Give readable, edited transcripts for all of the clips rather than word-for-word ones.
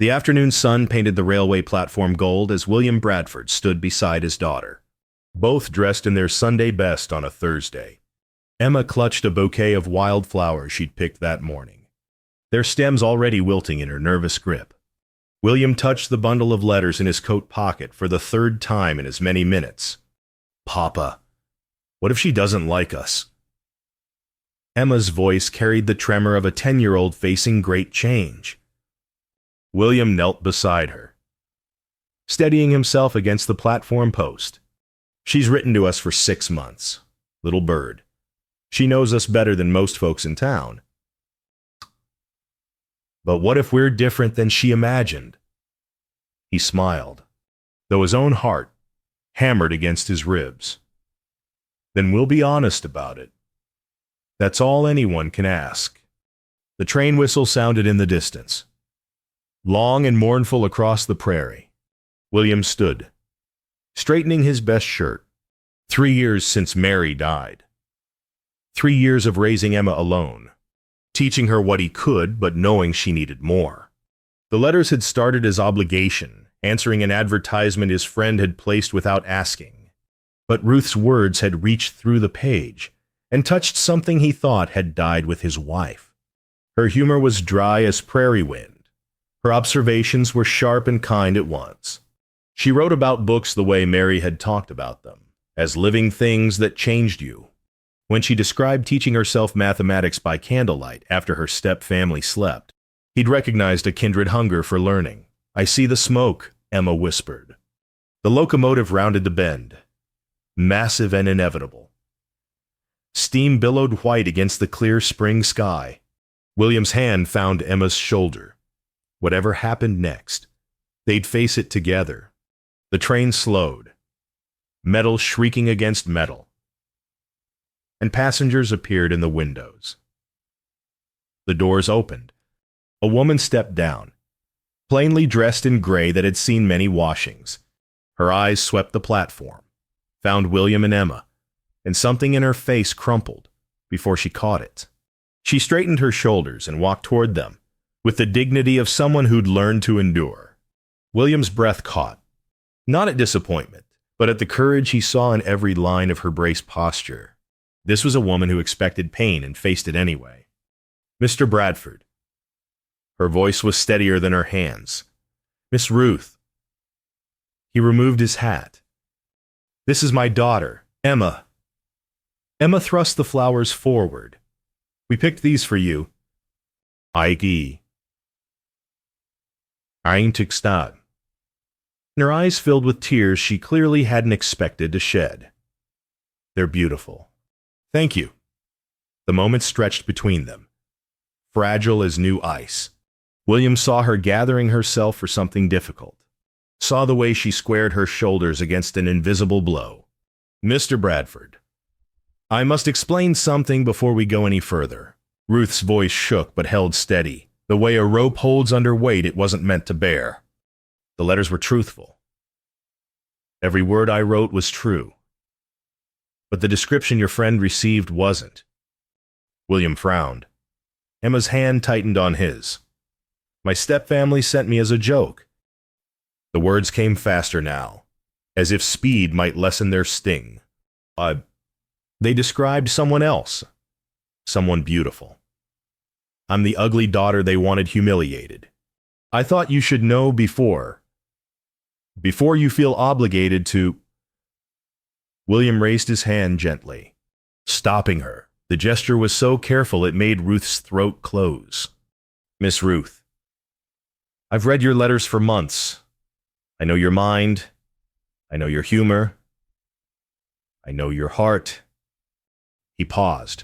The afternoon sun painted the railway platform gold as William Bradford stood beside his daughter, both dressed in their Sunday best on a Thursday. Emma clutched a bouquet of wildflowers she'd picked that morning, their stems already wilting in her nervous grip. William touched the bundle of letters in his coat pocket for the third time in as many minutes. "Papa, what if she doesn't like us?" Emma's voice carried the tremor of a 10-year-old facing great change. William knelt beside her, steadying himself against the platform post. "She's written to us for 6 months. Little bird. She knows us better than most folks in town. But what if we're different than she imagined?" He smiled, though his own heart hammered against his ribs. "Then we'll be honest about it. That's all anyone can ask." The train whistle sounded in the distance, long and mournful across the prairie. William stood, straightening his best shirt. 3 years since Mary died. 3 years of raising Emma alone, teaching her what he could, but knowing she needed more. The letters had started as obligation, answering an advertisement his friend had placed without asking. But Ruth's words had reached through the page and touched something he thought had died with his wife. Her humor was dry as prairie wind. Her observations were sharp and kind at once. She wrote about books the way Mary had talked about them, as living things that changed you. When she described teaching herself mathematics by candlelight after her step-family slept, he'd recognized a kindred hunger for learning. "I see the smoke," Emma whispered. The locomotive rounded the bend, massive and inevitable. Steam billowed white against the clear spring sky. William's hand found Emma's shoulder. Whatever happened next, they'd face it together. The train slowed, metal shrieking against metal, and passengers appeared in the windows. The doors opened. A woman stepped down, plainly dressed in gray that had seen many washings. Her eyes swept the platform, found William and Emma, and something in her face crumpled before she caught it. She straightened her shoulders and walked toward them, with the dignity of someone who'd learned to endure. William's breath caught, not at disappointment, but at the courage he saw in every line of her braced posture. This was a woman who expected pain and faced it anyway. "Mr. Bradford." Her voice was steadier than her hands. "Miss Ruth." He removed his hat. "This is my daughter, Emma." Emma thrust the flowers forward. "We picked these for you." "Ike. Eintixtad." And her eyes filled with tears she clearly hadn't expected to shed. "They're beautiful." "Thank you." The moment stretched between them, fragile as new ice. William saw her gathering herself for something difficult, saw the way she squared her shoulders against an invisible blow. "Mr. Bradford, I must explain something before we go any further." Ruth's voice shook but held steady, the way a rope holds under weight it wasn't meant to bear. "The letters were truthful. Every word I wrote was true. But the description your friend received wasn't." William frowned. Emma's hand tightened on his. "My stepfamily sent me as a joke." The words came faster now, as if speed might lessen their sting. They described someone else, someone beautiful. I'm the ugly daughter they wanted humiliated. I thought you should know before you feel obligated to—" William raised his hand gently, stopping her. The gesture was so careful it made Ruth's throat close. "Miss Ruth, I've read your letters for months. I know your mind. I know your humor. I know your heart." He paused,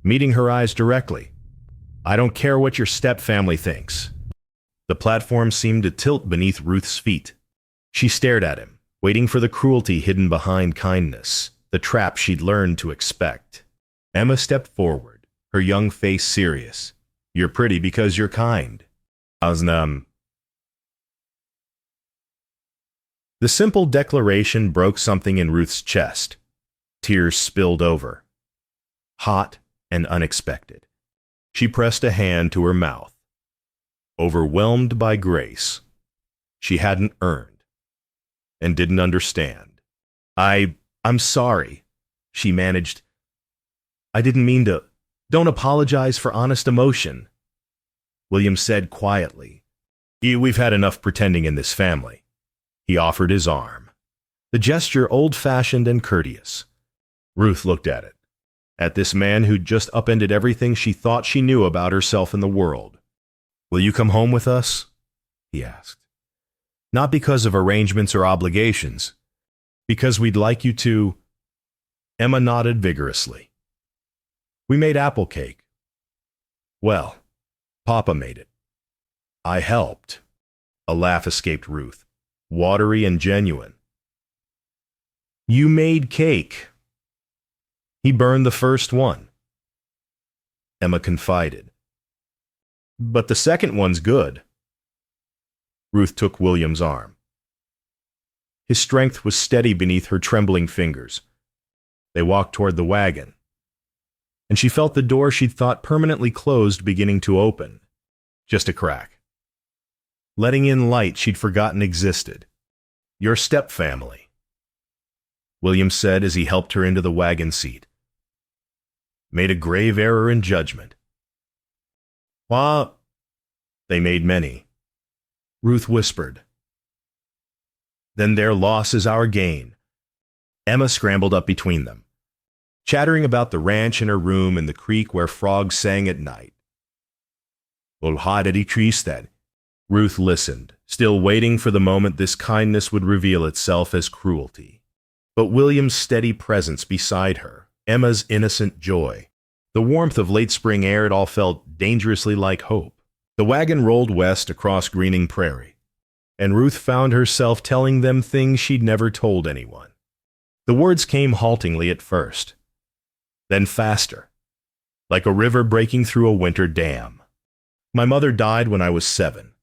meeting her eyes directly. "I don't care what your stepfamily thinks." The platform seemed to tilt beneath Ruth's feet. She stared at him, waiting for the cruelty hidden behind kindness, the trap she'd learned to expect. Emma stepped forward, her young face serious. "You're pretty because you're kind." The simple declaration broke something in Ruth's chest. Tears spilled over, hot and unexpected. She pressed a hand to her mouth. overwhelmed by grace she hadn't earned and didn't understand. I'm sorry, she managed. I didn't mean to. Don't apologize for honest emotion, William said quietly. We've had enough pretending in this family. He offered his arm, the gesture old-fashioned and courteous. Ruth looked at this man who'd just upended everything she thought she knew about herself in the world. Will you come home with us? He asked. Not because of arrangements or obligations, because we'd like you to. Emma nodded vigorously. We made apple cake. Well, Papa made it. I helped. A laugh escaped Ruth, watery and genuine. You made cake. He burned the first one, Emma confided. But the second one's good. Ruth took William's arm. His strength was steady beneath her trembling fingers. They walked toward the wagon, and she felt the door she'd thought permanently closed beginning to open. Just a crack, letting in light she'd forgotten existed. Your stepfamily, William said as he helped her into the wagon seat. Made a grave error in judgment. What? They made many, Ruth whispered. Then their loss is our gain. Emma scrambled up between them, chattering about the ranch in her room and the creek where frogs sang at night. Well, how did he treat that? Ruth listened, still waiting for the moment this kindness would reveal itself as cruelty. But William's steady presence beside her, Emma's innocent joy, the warmth of late spring air, it all felt dangerously like hope. The wagon rolled west across greening prairie, and Ruth found herself telling them things she'd never told anyone. The words came haltingly at first, then faster, like a river breaking through a winter dam. My mother died when I was 7.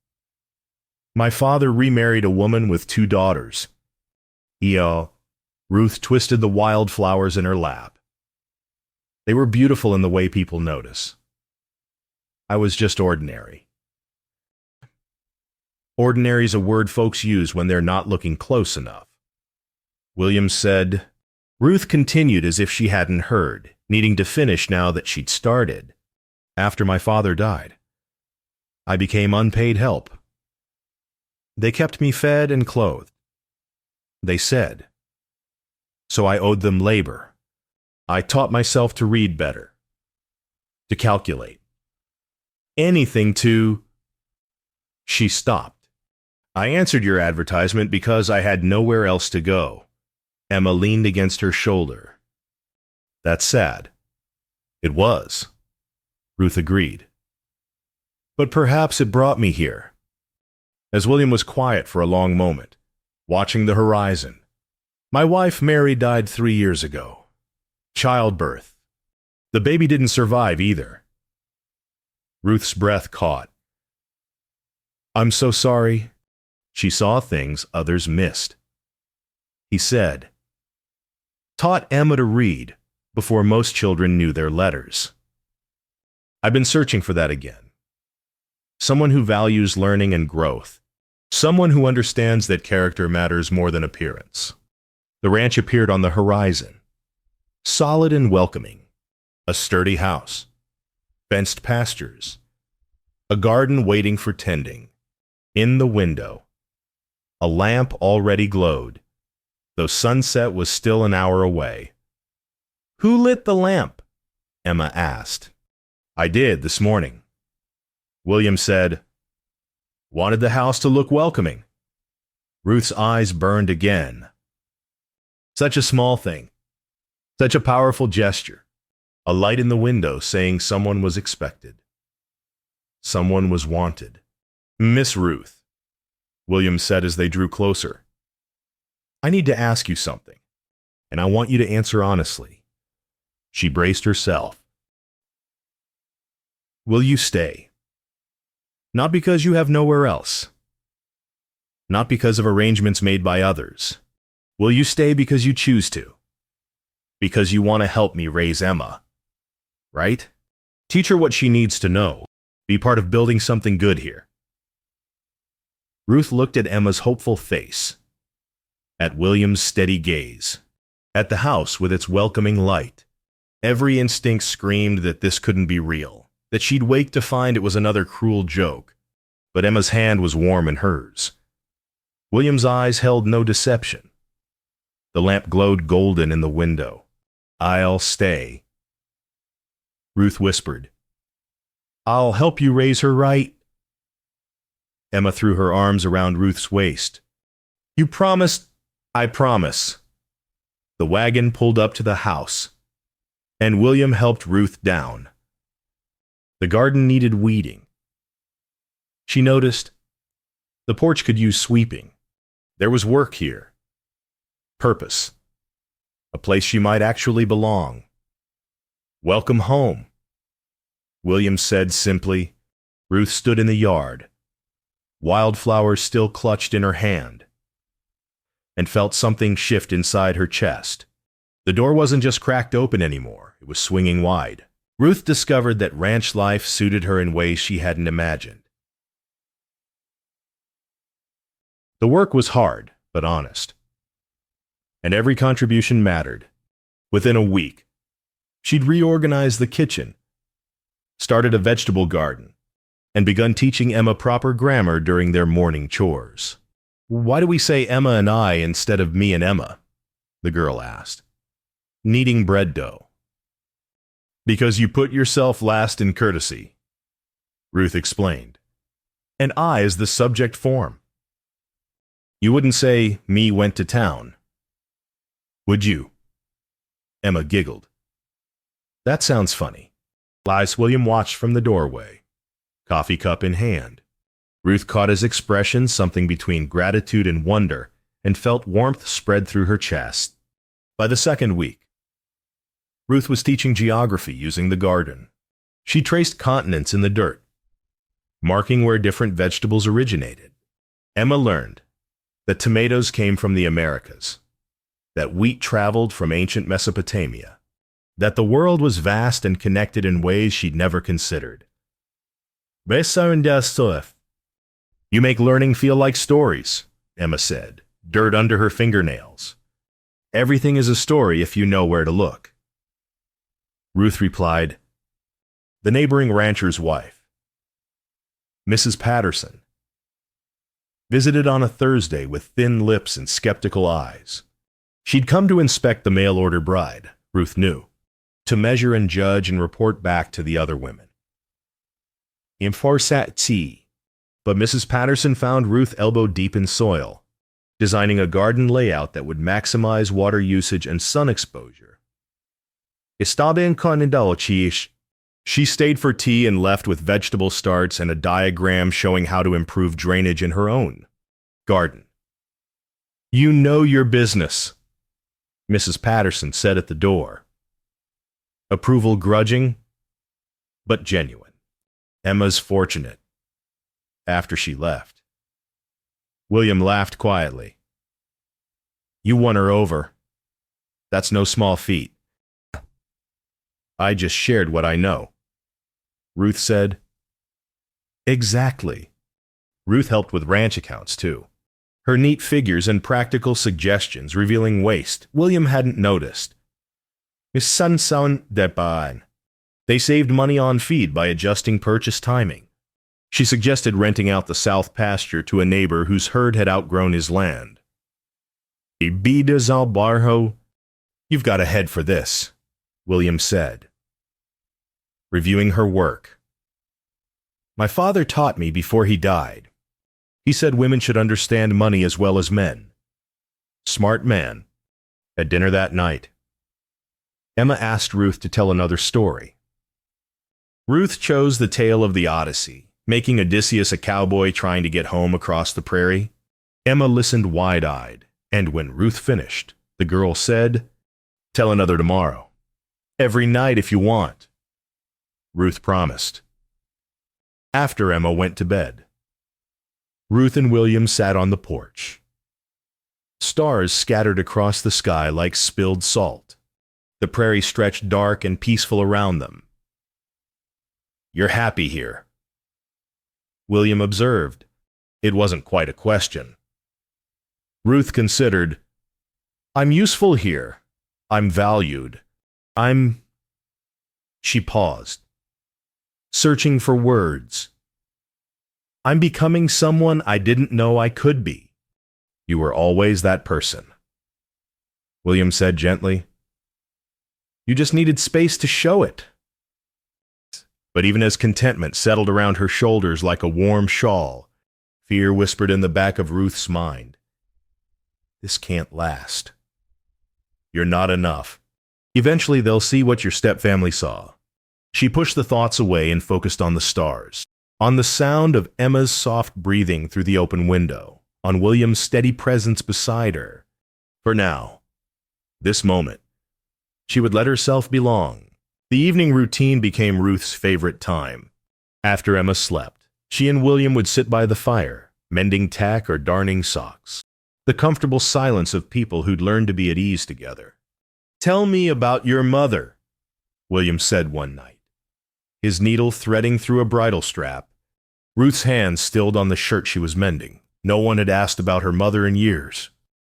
My father remarried a woman with 2 daughters. Ruth twisted the wildflowers in her lap. They were beautiful in the way people notice. I was just ordinary. Ordinary's a word folks use when they're not looking close enough. William said. Ruth continued as if she hadn't heard, needing to finish now that she'd started. After my father died, I became unpaid help. They kept me fed and clothed. They said. So I owed them labor. I taught myself to read better, to calculate. Anything to. She stopped. I answered your advertisement because I had nowhere else to go. Emma leaned against her shoulder. That's sad. It was, Ruth agreed. But perhaps it brought me here. As William was quiet for a long moment, watching the horizon. My wife, Mary, died 3 years ago. Childbirth. The baby didn't survive either. Ruth's breath caught. I'm so sorry. She saw things others missed. He said, taught Emma to read before most children knew their letters. I've been searching for that again. Someone who values learning and growth. Someone who understands that character matters more than appearance. The ranch appeared on the horizon, solid and welcoming. A sturdy house, fenced pastures, a garden waiting for tending. In the window, a lamp already glowed, though sunset was still an hour away. Who lit the lamp? Emma asked. I did this morning. William said, wanted the house to look welcoming. Ruth's eyes burned again. Such a small thing, such a powerful gesture. A light in the window saying someone was expected. Someone was wanted. Miss Ruth, William said as they drew closer. I need to ask you something, and I want you to answer honestly. She braced herself. Will you stay? Not because you have nowhere else. Not because of arrangements made by others. Will you stay because you choose to? Because you want to help me raise Emma? Right? Teach her what she needs to know. Be part of building something good here. Ruth looked at Emma's hopeful face, at William's steady gaze, at the house with its welcoming light. Every instinct screamed that this couldn't be real, that she'd wake to find it was another cruel joke. But Emma's hand was warm in hers. William's eyes held no deception. The lamp glowed golden in the window. "I'll stay," Ruth whispered. "I'll help you raise her right." Emma threw her arms around Ruth's waist. "You promised." "I promise." The wagon pulled up to the house, and William helped Ruth down. The garden needed weeding. She noticed the porch could use sweeping. There was work here. Purpose. A place she might actually belong. "Welcome home," William said simply. Ruth stood in the yard, wildflowers still clutched in her hand, and felt something shift inside her chest. The door wasn't just cracked open anymore, it was swinging wide. Ruth discovered that ranch life suited her in ways she hadn't imagined. The work was hard, but honest. And every contribution mattered. Within a week, she'd reorganized the kitchen, started a vegetable garden, and begun teaching Emma proper grammar during their morning chores. "Why do we say Emma and I instead of me and Emma?" the girl asked. "Kneading bread dough." "Because you put yourself last in courtesy," Ruth explained. "And I is the subject form. You wouldn't say, 'Me went to town,' would you?" Emma giggled. "That sounds funny." William watched from the doorway, coffee cup in hand. Ruth caught his expression, something between gratitude and wonder, and felt warmth spread through her chest. By the second week, Ruth was teaching geography using the garden. She traced continents in the dirt, marking where different vegetables originated. Emma learned that tomatoes came from the Americas, that wheat traveled from ancient Mesopotamia, that the world was vast and connected in ways she'd never considered. "You make learning feel like stories," Emma said, dirt under her fingernails. "Everything is a story if you know where to look." Ruth replied, "The neighboring rancher's wife, Mrs. Patterson, visited on a Thursday with thin lips and skeptical eyes. She'd come to inspect the mail-order bride, Ruth knew, to measure and judge and report back to the other women. Inforsat tea, but Mrs. Patterson found Ruth elbow-deep in soil, designing a garden layout that would maximize water usage and sun exposure. Estaba encantado, chish. She stayed for tea and left with vegetable starts and a diagram showing how to improve drainage in her own garden. "You know your business," Mrs. Patterson said at the door. Approval grudging, but genuine. Emma's fortunate. After she left, William laughed quietly. "You won her over. That's no small feat." "I just shared what I know," Ruth said. "Exactly." Ruth helped with ranch accounts, too. Her neat figures and practical suggestions revealing waste William hadn't noticed. They saved money on feed by adjusting purchase timing. She suggested renting out the south pasture to a neighbor whose herd had outgrown his land. "You've got a head for this," William said, reviewing her work. "My father taught me before he died. He said women should understand money as well as men." Smart man. At dinner that night, Emma asked Ruth to tell another story. Ruth chose the tale of the Odyssey, making Odysseus a cowboy trying to get home across the prairie. Emma listened wide-eyed, and when Ruth finished, the girl said, "Tell another tomorrow. Every night if you want," Ruth promised. After Emma went to bed, Ruth and William sat on the porch. Stars scattered across the sky like spilled salt. The prairie stretched dark and peaceful around them. "You're happy here," William observed, It wasn't quite a question. Ruth considered, I'm useful here. I'm valued. I'm... She paused, searching for words. I'm becoming someone I didn't know I could be. You were always that person, William said gently. You just needed space to show it. But even as contentment settled around her shoulders like a warm shawl, fear whispered in the back of Ruth's mind. This can't last. You're not enough. Eventually they'll see what your stepfamily saw. She pushed the thoughts away and focused on the stars, on the sound of Emma's soft breathing through the open window, on William's steady presence beside her. For now, this moment, she would let herself belong. The evening routine became Ruth's favorite time. After Emma slept, she and William would sit by the fire, mending tack or darning socks. The comfortable silence of people who'd learned to be at ease together. Tell me about your mother, William said one night, his needle threading through a bridle strap. Ruth's hand stilled on the shirt she was mending. No one had asked about her mother in years.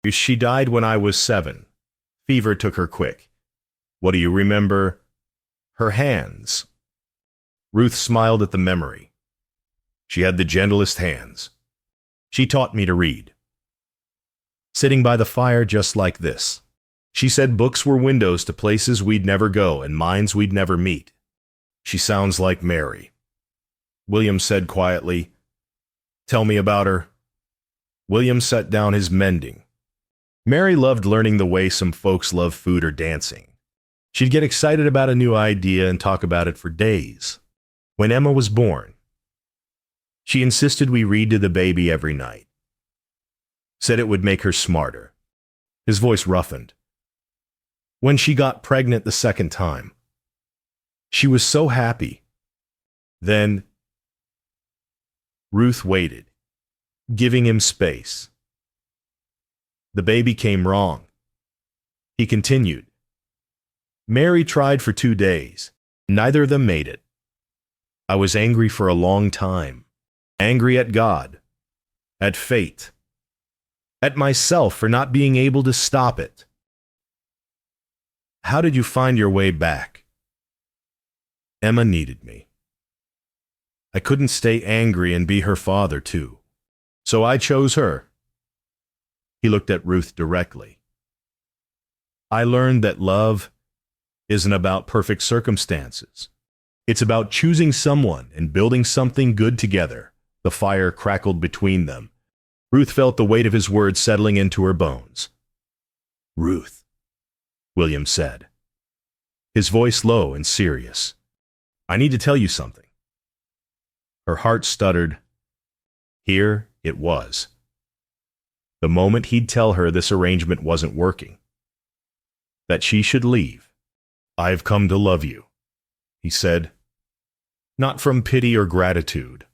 She died when I was 7. Fever took her quick. What do you remember? Her hands. Ruth smiled at the memory. She had the gentlest hands. She taught me to read. Sitting by the fire just like this. She said books were windows to places we'd never go and minds we'd never meet. She sounds like Mary. William said quietly, Tell me about her. William set down his mending. Mary loved learning the way some folks love food or dancing. She'd get excited about a new idea and talk about it for days. When Emma was born, she insisted we read to the baby every night. Said it would make her smarter. His voice roughened. When she got pregnant the second time, she was so happy. Then Ruth waited, giving him space. The baby came wrong. He continued. Mary tried for 2 days. Neither of them made it. I was angry for a long time. Angry at God, at fate, at myself for not being able to stop it. How did you find your way back? Emma needed me. I couldn't stay angry and be her father, too. So I chose her. He looked at Ruth directly. I learned that love isn't about perfect circumstances. It's about choosing someone and building something good together. The fire crackled between them. Ruth felt the weight of his words settling into her bones. Ruth, William said, his voice low and serious. I need to tell you something. Her heart stuttered. Here it was. The moment he'd tell her this arrangement wasn't working, that she should leave. I've come to love you, he said, not from pity or gratitude.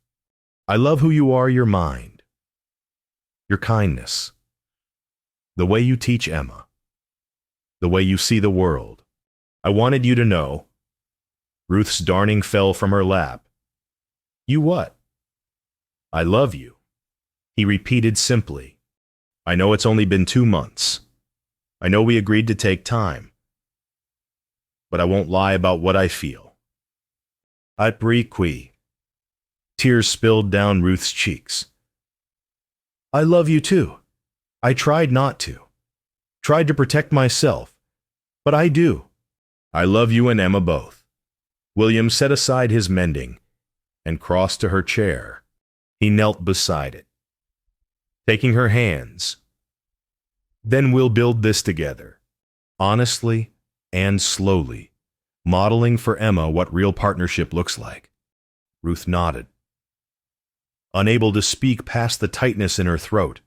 I love who you are, your mind, your kindness, the way you teach Emma, the way you see the world. I wanted you to know. Ruth's darning fell from her lap. You what? I love you, he repeated simply. I know it's only been 2 months. I know we agreed to take time. But I won't lie about what I feel. Après qui. Tears spilled down Ruth's cheeks. I love you too. I tried not to. Tried to protect myself. But I do. I love you and Emma both. William set aside his mending and crossed to her chair. He knelt beside it, taking her hands. Then we'll build this together, honestly and slowly, modeling for Emma what real partnership looks like. Ruth nodded, unable to speak past the tightness in her throat.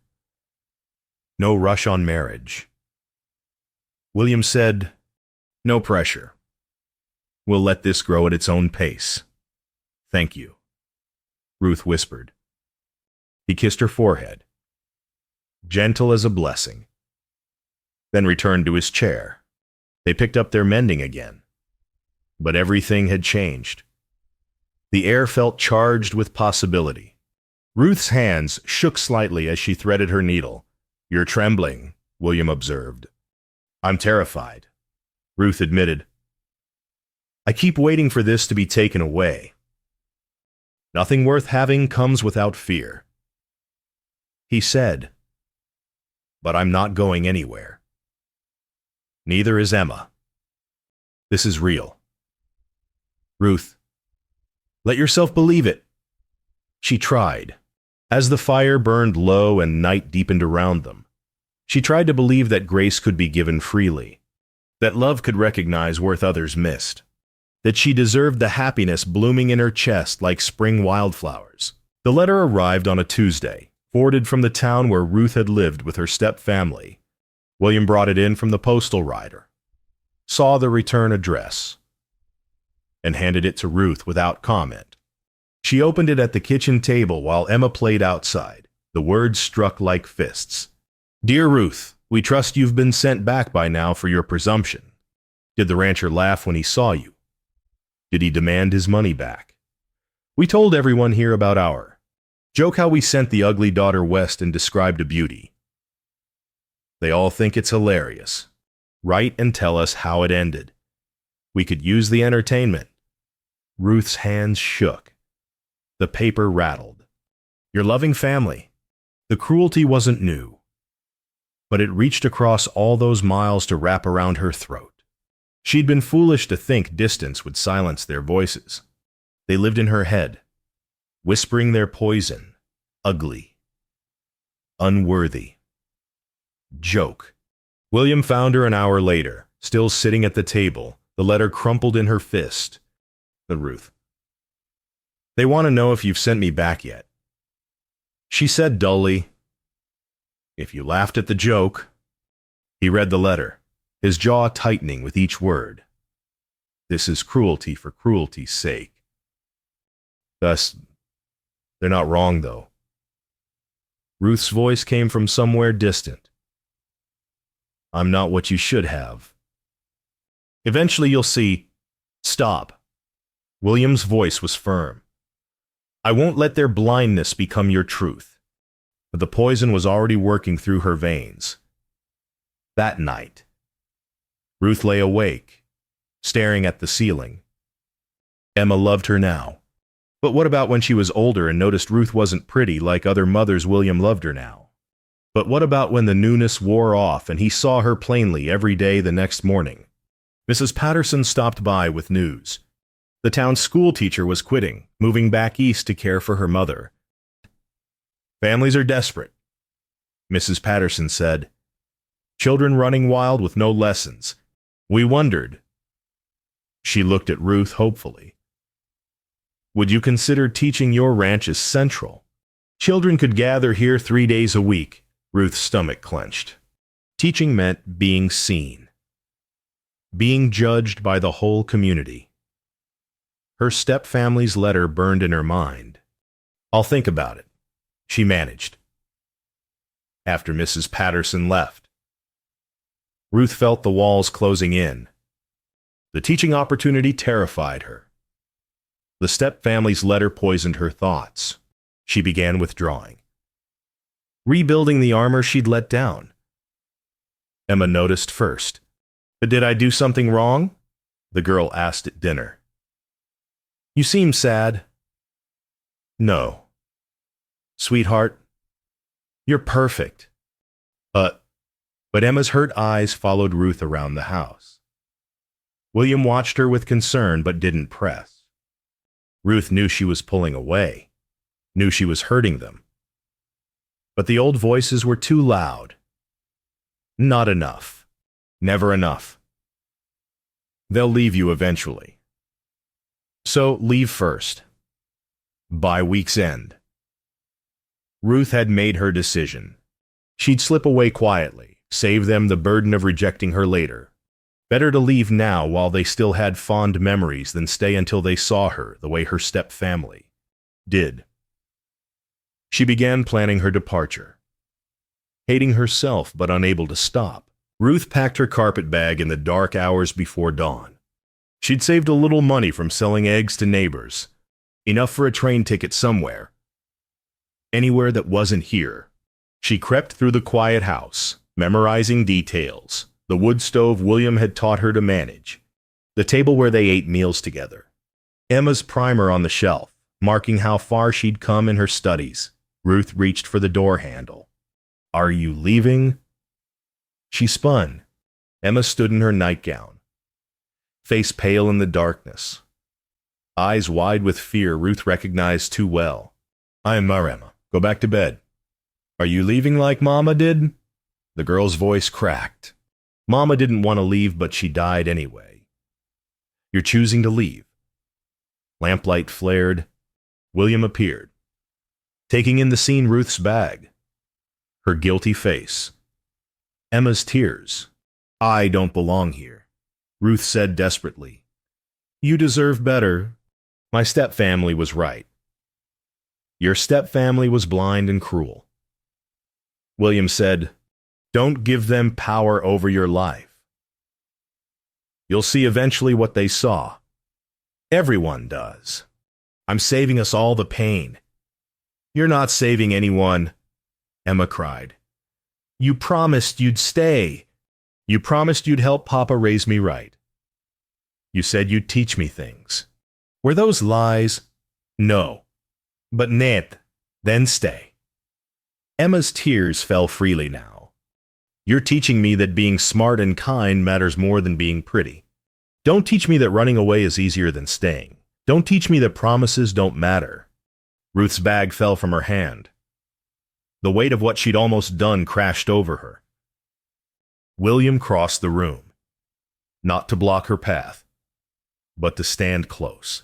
No rush on marriage. William said, no pressure. We'll let this grow at its own pace. Thank you, Ruth whispered. He kissed her forehead, gentle as a blessing, then returned to his chair. They picked up their mending again. But everything had changed. The air felt charged with possibility. Ruth's hands shook slightly as she threaded her needle. "You're trembling," William observed. "I'm terrified," Ruth admitted. "I keep waiting for this to be taken away. Nothing worth having comes without fear," he said. "But I'm not going anywhere. Neither is Emma. This is real. Ruth, let yourself believe it." She tried. As the fire burned low and night deepened around them, she tried to believe that grace could be given freely, that love could recognize worth others missed, that she deserved the happiness blooming in her chest like spring wildflowers. The letter arrived on a Tuesday, forwarded from the town where Ruth had lived with her step-family. William brought it in from the postal rider, saw the return address, and handed it to Ruth without comment. She opened it at the kitchen table while Emma played outside. The words struck like fists. "Dear Ruth, we trust you've been sent back by now for your presumption. Did the rancher laugh when he saw you? Did he demand his money back? We told everyone here about our joke how we sent the ugly daughter west and described a beauty. They all think it's hilarious. Write and tell us how it ended. We could use the entertainment." Ruth's hands shook. The paper rattled. "Your loving family." The cruelty wasn't new, but it reached across all those miles to wrap around her throat. She'd been foolish to think distance would silence their voices. They lived in her head, whispering their poison. Ugly. Unworthy. Joke. William found her an hour later, still sitting at the table, the letter crumpled in her fist. Ruth. "They want to know if you've sent me back yet." She said dully, "If you laughed at the joke." He read the letter, his jaw tightening with each word. "This is cruelty for cruelty's sake." "Thus, they're not wrong, though." Ruth's voice came from somewhere distant. "I'm not what you should have. Eventually you'll see." "Stop." William's voice was firm. "I won't let their blindness become your truth." But the poison was already working through her veins. That night, Ruth lay awake, staring at the ceiling. Emma loved her now. But what about when she was older and noticed Ruth wasn't pretty like other mothers? William loved her now. But what about when the newness wore off and he saw her plainly every day the next morning? Mrs. Patterson stopped by with news. The town's school teacher was quitting, moving back east to care for her mother. "Families are desperate," Mrs. Patterson said. "Children running wild with no lessons. We wondered." She looked at Ruth hopefully. "Would you consider teaching your ranch as central? Children could gather here 3 days a week." Ruth's stomach clenched. Teaching meant being seen, being judged by the whole community. Her step-family's letter burned in her mind. "I'll think about it," she managed. After Mrs. Patterson left, Ruth felt the walls closing in. The teaching opportunity terrified her. The step-family's letter poisoned her thoughts. She began withdrawing, rebuilding the armor she'd let down. Emma noticed first. "Did I do something wrong?" the girl asked at dinner. "You seem sad." "No. Sweetheart, you're perfect." But Emma's hurt eyes followed Ruth around the house. William watched her with concern but didn't press. Ruth knew she was pulling away, knew she was hurting them. But the old voices were too loud. Not enough. Never enough. They'll leave you eventually. So leave first. By week's end. Ruth had made her decision. She'd slip away quietly, save them the burden of rejecting her later. Better to leave now while they still had fond memories than stay until they saw her the way her step-family did. She began planning her departure. Hating herself but unable to stop, Ruth packed her carpet bag in the dark hours before dawn. She'd saved a little money from selling eggs to neighbors, enough for a train ticket somewhere. Anywhere that wasn't here. She crept through the quiet house, memorizing details. The wood stove William had taught her to manage. The table where they ate meals together. Emma's primer on the shelf, marking how far she'd come in her studies. Ruth reached for the door handle. "Are you leaving?" She spun. Emma stood in her nightgown, face pale in the darkness. Eyes wide with fear Ruth recognized too well. "I'm Emma. Go back to bed." "Are you leaving like Mama did?" The girl's voice cracked. "Mama didn't want to leave, but she died anyway." "You're choosing to leave." Lamplight flared. William appeared, taking in the scene Ruth's bag, her guilty face, Emma's tears. "I don't belong here," Ruth said desperately. "You deserve better. My stepfamily was right." "Your stepfamily was blind and cruel." William said, "Don't give them power over your life. You'll see eventually what they saw. Everyone does. I'm saving us all the pain." "You're not saving anyone," Emma cried. "You promised you'd stay. You promised you'd help Papa raise me right. You said you'd teach me things. Were those lies?" "No. But Ned, then stay." Emma's tears fell freely now. "You're teaching me that being smart and kind matters more than being pretty. Don't teach me that running away is easier than staying. Don't teach me that promises don't matter." Ruth's bag fell from her hand. The weight of what she'd almost done crashed over her. William crossed the room, not to block her path, but to stand close.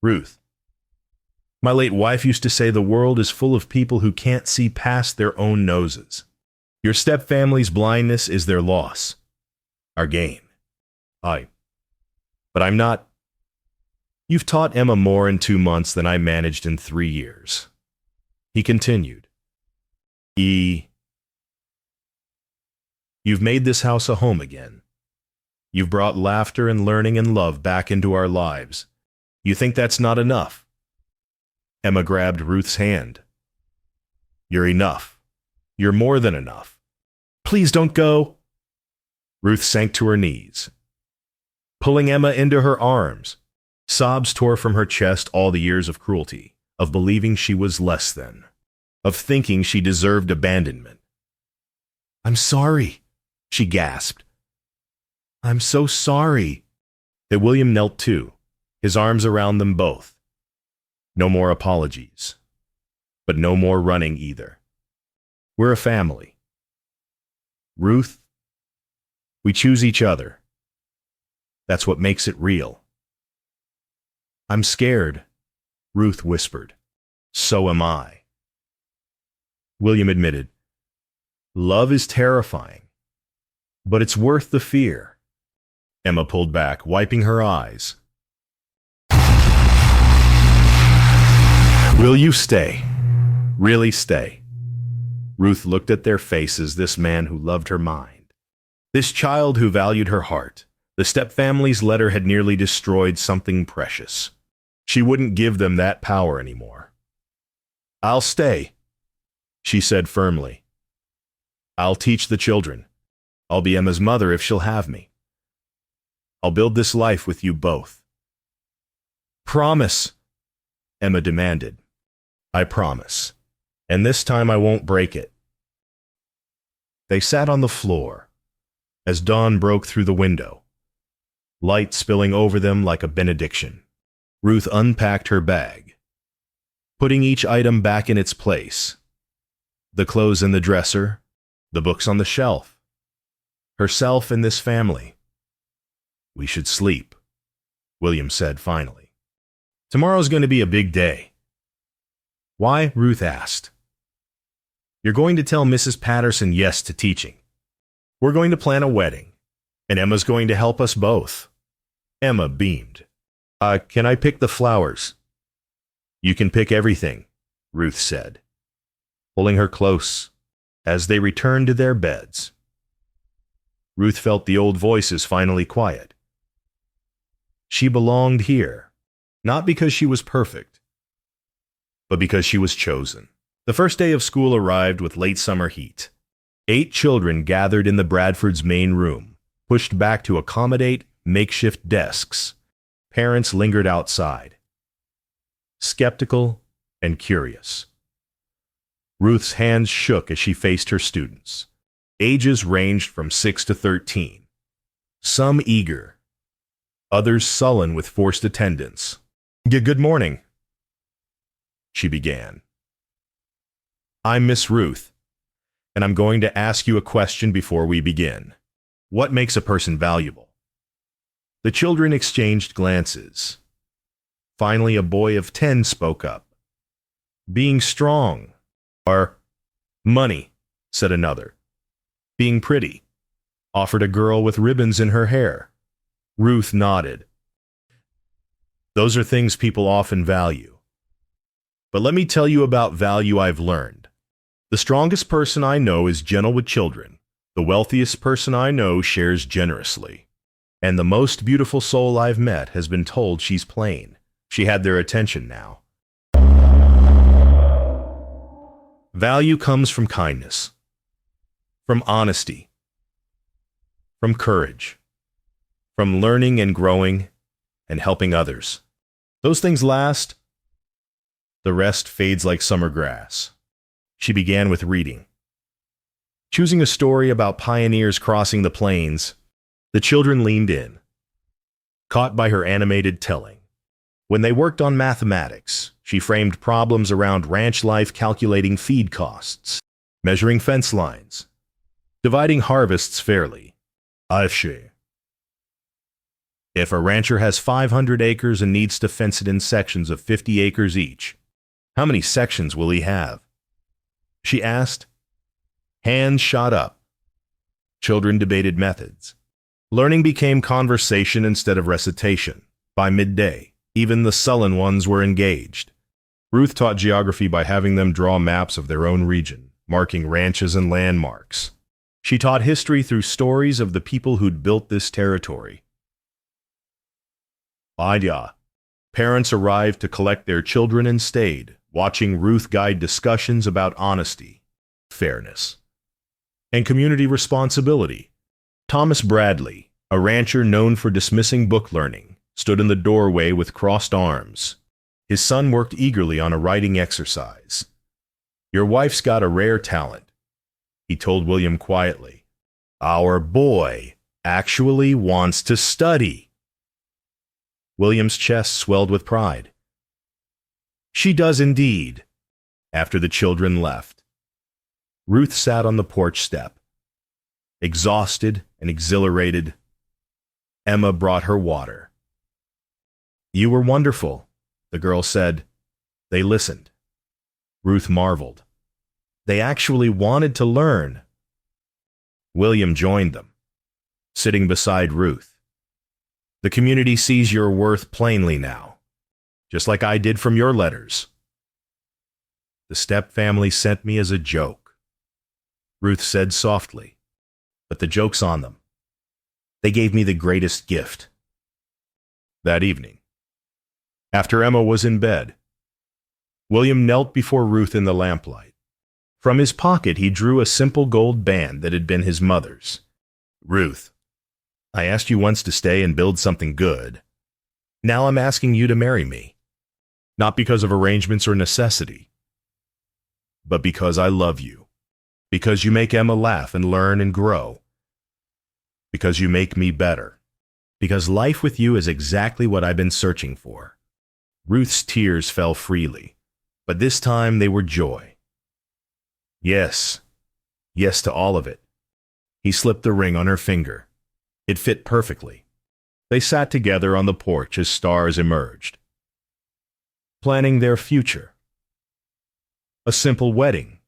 Ruth, my late wife used to say the world is full of people who can't see past their own noses. Your stepfamily's blindness is their loss, our gain. But I'm not. You've taught Emma more in 2 months than I managed in 3 years. He continued. You've made this house a home again. You've brought laughter and learning and love back into our lives. You think that's not enough? Emma grabbed Ruth's hand. You're enough. You're more than enough. Please don't go. Ruth sank to her knees, pulling Emma into her arms. Sobs tore from her chest all the years of cruelty, of believing she was less than, of thinking she deserved abandonment. I'm sorry, she gasped. I'm so sorry. That William knelt too, his arms around them both. No more apologies, but no more running either. We're a family. Ruth, we choose each other. That's what makes it real. I'm scared, Ruth whispered. So am I. William admitted. Love is terrifying, but it's worth the fear. Emma pulled back, wiping her eyes. Will you stay? Really stay? Ruth looked at their faces, this man who loved her mind, this child who valued her heart. The stepfamily's letter had nearly destroyed something precious. She wouldn't give them that power anymore. I'll stay, she said firmly. I'll teach the children. I'll be Emma's mother if she'll have me. I'll build this life with you both. Promise, Emma demanded. I promise, and this time I won't break it. They sat on the floor as dawn broke through the window, light spilling over them like a benediction. Ruth unpacked her bag, putting each item back in its place. The clothes in the dresser, the books on the shelf, herself and this family. We should sleep, William said finally. Tomorrow's going to be a big day. Why? Ruth asked. You're going to tell Mrs. Patterson yes to teaching. We're going to plan a wedding, and Emma's going to help us both. Emma beamed. Can I pick the flowers? You can pick everything, Ruth said, pulling her close as they returned to their beds. Ruth felt the old voices finally quiet. She belonged here, not because she was perfect, but because she was chosen. The first day of school arrived with late summer heat. 8 children gathered in the Bradfords' main room, pushed back to accommodate makeshift desks. Parents lingered outside, skeptical and curious. Ruth's hands shook as she faced her students. Ages ranged from 6 to 13. Some eager, others sullen with forced attendance. Good morning, she began. I'm Miss Ruth, and I'm going to ask you a question before we begin. What makes a person valuable? The children exchanged glances. Finally, a boy of 10 spoke up. Being strong. Or money, said another. Being pretty, offered a girl with ribbons in her hair. Ruth nodded. Those are things people often value. But let me tell you about value I've learned. The strongest person I know is gentle with children. The wealthiest person I know shares generously. And the most beautiful soul I've met has been told she's plain. She had their attention now. Value comes from kindness, from honesty, from courage, from learning and growing and helping others. Those things last. The rest fades like summer grass. She began with reading. Choosing a story about pioneers crossing the plains, the children leaned in, caught by her animated telling. When they worked on mathematics, she framed problems around ranch life, calculating feed costs, measuring fence lines, dividing harvests fairly. If a rancher has 500 acres and needs to fence it in sections of 50 acres each, how many sections will he have? She asked. Hands shot up. Children debated methods. Learning became conversation instead of recitation. By midday, even the sullen ones were engaged. Ruth taught geography by having them draw maps of their own region, marking ranches and landmarks. She taught history through stories of the people who'd built this territory. Parents arrived to collect their children and stayed, watching Ruth guide discussions about honesty, fairness, and community responsibility. Thomas Bradley, a rancher known for dismissing book learning, stood in the doorway with crossed arms. His son worked eagerly on a writing exercise. Your wife's got a rare talent, he told William quietly. Our boy actually wants to study. William's chest swelled with pride. She does indeed. After the children left, Ruth sat on the porch step. Exhausted and exhilarated, Emma brought her water. You were wonderful, the girl said. They listened. Ruth marveled. They actually wanted to learn. William joined them, sitting beside Ruth. The community sees your worth plainly now, just like I did from your letters. The stepfamily sent me as a joke, Ruth said softly, but the joke's on them. They gave me the greatest gift. That evening, after Emma was in bed, William knelt before Ruth in the lamplight. From his pocket he drew a simple gold band that had been his mother's. Ruth, I asked you once to stay and build something good. Now I'm asking you to marry me. Not because of arrangements or necessity, but because I love you. Because you make Emma laugh and learn and grow. Because you make me better. Because life with you is exactly what I've been searching for. Ruth's tears fell freely, but this time they were joy. Yes, yes to all of it. He slipped the ring on her finger. It fit perfectly. They sat together on the porch as stars emerged, planning their future. A simple wedding,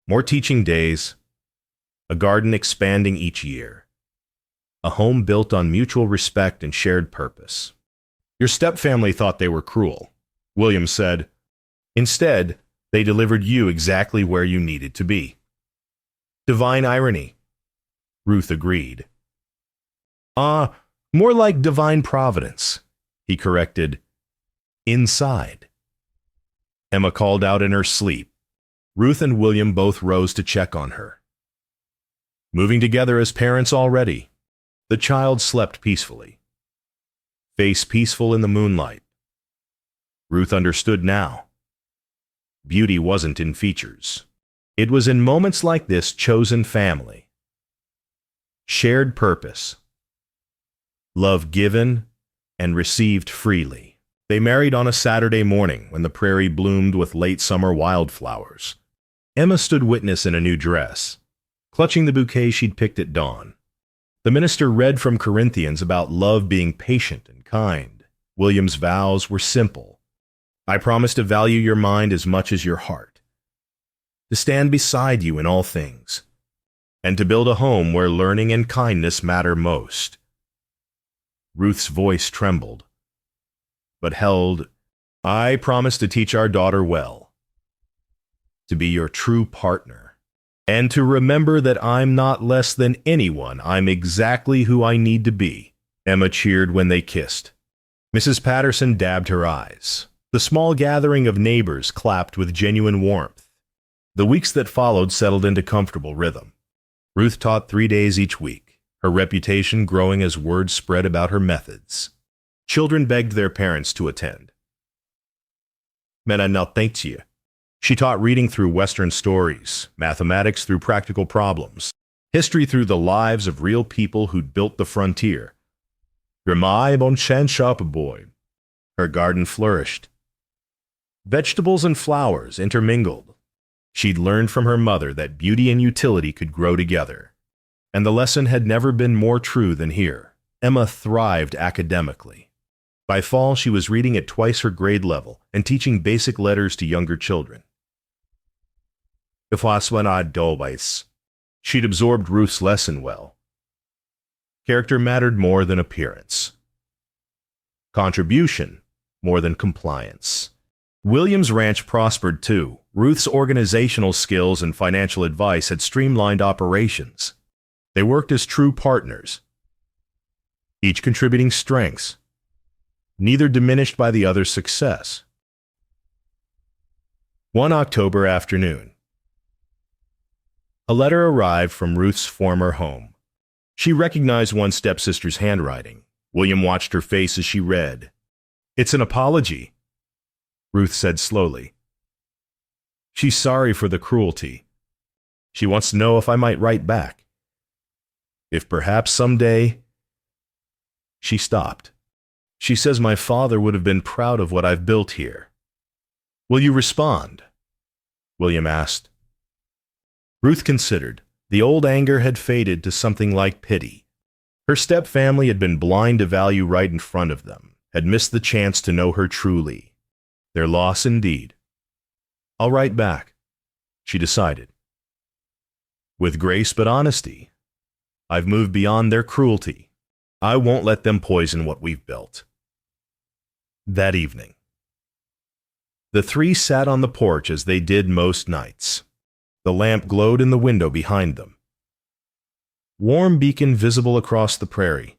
more teaching days, a garden expanding each year, a home built on mutual respect and shared purpose. Your stepfamily thought they were cruel, William said. Instead, they delivered you exactly where you needed to be. Divine irony, Ruth agreed. More like divine providence, he corrected. Inside. Emma called out in her sleep. Ruth and William both rose to check on her. Moving together as parents already, the child slept peacefully. Face peaceful in the moonlight. Ruth understood now. Beauty wasn't in features. It was in moments like this chosen family. Shared purpose. Love given and received freely. They married on a Saturday morning when the prairie bloomed with late summer wildflowers. Emma stood witness in a new dress, clutching the bouquet she'd picked at dawn. The minister read from Corinthians about love being patient and kind. William's vows were simple. I promise to value your mind as much as your heart, to stand beside you in all things, and to build a home where learning and kindness matter most. Ruth's voice trembled, but held, I promise to teach our daughter well, to be your true partner, and to remember that I'm not less than anyone. I'm exactly who I need to be. Emma cheered when they kissed. Mrs. Patterson dabbed her eyes. The small gathering of neighbors clapped with genuine warmth. The weeks that followed settled into comfortable rhythm. Ruth taught 3 days each week, her reputation growing as word spread about her methods. Children begged their parents to attend. Men I not thank to you. She taught reading through Western stories, mathematics through practical problems, history through the lives of real people who'd built the frontier. Grimai bon chan shop boy. Her garden flourished. Vegetables and flowers intermingled. She'd learned from her mother that beauty and utility could grow together. And the lesson had never been more true than here. Emma thrived academically. By fall, she was reading at twice her grade level and teaching basic letters to younger children. If she'd absorbed Ruth's lesson well. Character mattered more than appearance. Contribution more than compliance. William's ranch prospered too. Ruth's organizational skills and financial advice had streamlined operations. They worked as true partners, each contributing strengths, neither diminished by the other's success. One October afternoon, a letter arrived from Ruth's former home. She recognized one stepsister's handwriting. William watched her face as she read. It's an apology, Ruth said slowly. She's sorry for the cruelty. She wants to know if I might write back. If perhaps someday... She stopped. She says my father would have been proud of what I've built here. Will you respond? William asked. Ruth considered. The old anger had faded to something like pity. Her stepfamily had been blind to value right in front of them, had missed the chance to know her truly. Their loss indeed. I'll write back, she decided. With grace but honesty. I've moved beyond their cruelty. I won't let them poison what we've built. That evening, the three sat on the porch as they did most nights. The lamp glowed in the window behind them. Warm beacon visible across the prairie.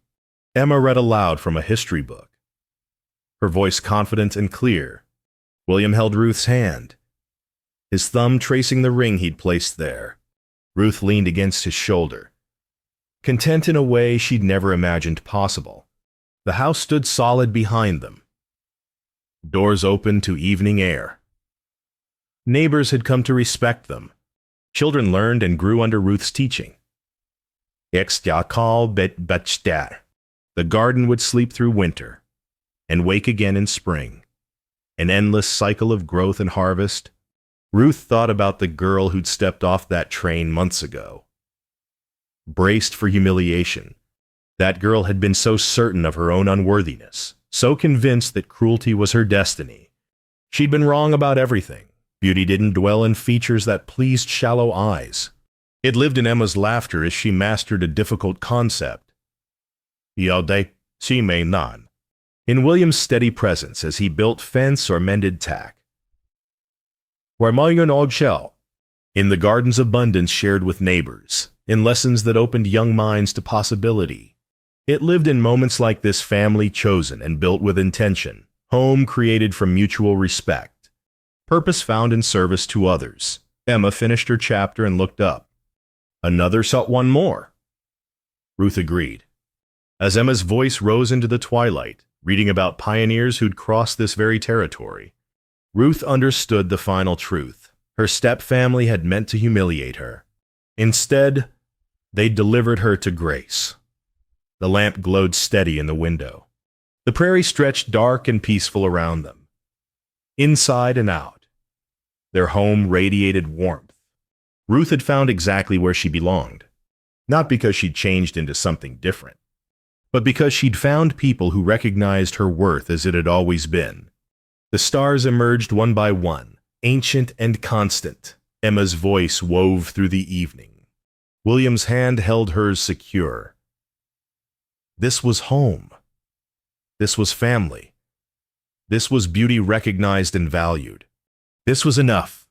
Emma read aloud from a history book, her voice confident and clear. William held Ruth's hand, his thumb tracing the ring he'd placed there. Ruth leaned against his shoulder, content in a way she'd never imagined possible. The house stood solid behind them. Doors open to evening air. Neighbors had come to respect them. Children learned and grew under Ruth's teaching. The garden would sleep through winter and wake again in spring. An endless cycle of growth and harvest. Ruth thought about the girl who'd stepped off that train months ago. Braced for humiliation. That girl had been so certain of her own unworthiness, so convinced that cruelty was her destiny. She'd been wrong about everything. Beauty didn't dwell in features that pleased shallow eyes. It lived in Emma's laughter as she mastered a difficult concept. In William's steady presence as he built fence or mended tack. In the garden's abundance shared with neighbors, in lessons that opened young minds to possibility. It lived in moments like this, family chosen and built with intention, home created from mutual respect. purpose found in service to others. Emma finished her chapter and looked up. Another one more. Ruth agreed. As Emma's voice rose into the twilight, reading about pioneers who'd crossed this very territory, Ruth understood the final truth. Her stepfamily had meant to humiliate her. Instead, they delivered her to grace. The lamp glowed steady in the window. The prairie stretched dark and peaceful around them. Inside and out, their home radiated warmth. Ruth had found exactly where she belonged, not because she'd changed into something different, but because she'd found people who recognized her worth as it had always been. The stars emerged one by one, ancient and constant. Emma's voice wove through the evening. William's hand held hers secure. This was home. This was family. This was beauty recognized and valued. This was enough.